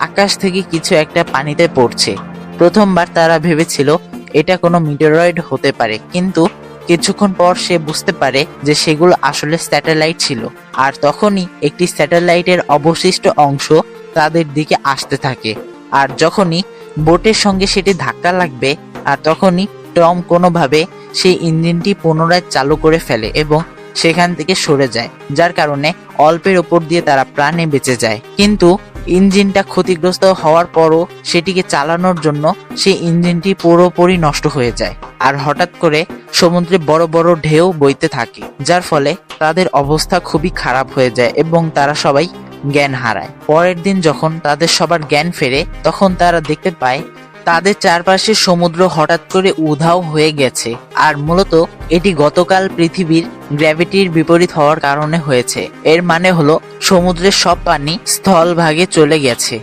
আকাশ থেকে কিছু একটা পানিতে পড়ছে। প্রথমবার তারা ভেবেছিল এটা কোনো মিটেরয়েড হতে পারে, কিন্তু কিছুক্ষণ পর সে বুঝতে পারে যে সেগুলো আসলে স্যাটেলাইট ছিল। আর তখনই একটি স্যাটেলাইটের অবশিষ্ট অংশ তাদের দিকে আসতে থাকে। আর যখনই বোটের সঙ্গে সেটি ধাক্কা লাগবে, আর তখনই টম কোনোভাবে সেই ইঞ্জিনটি পুনরায় চালু করে ফেলে এবং সেখান থেকে সরে যায়, যার কারণে অল্পের উপর দিয়ে তারা প্রাণে বেঁচে যায়। কিন্তু ইঞ্জিনটা ক্ষতিগ্রস্ত হওয়ার পরও সেটিকে চালানোর জন্য সেই ইঞ্জিনটি পুরোপুরি নষ্ট হয়ে যায়। আর হঠাৎ করে সমুদ্রে বড় বড় ঢেউ বইতে থাকে, যার ফলে তাদের অবস্থা খুবই খারাপ হয়ে যায় এবং তারা সবাই জ্ঞান হারায়। পরের দিন যখন তাদের সবার জ্ঞান ফেরে, তখন তারা দেখতে পায় তাদের চারপাশে সমুদ্র হঠাৎ করে উধাও হয়ে গেছে। আর মূলত এটি গতকাল পৃথিবীর গ্র্যাভিটির বিপরীত হওয়ার কারণে হয়েছে। এর মানে হলো সমুদ্রের সব পানি স্থলভাগে চলে গেছে।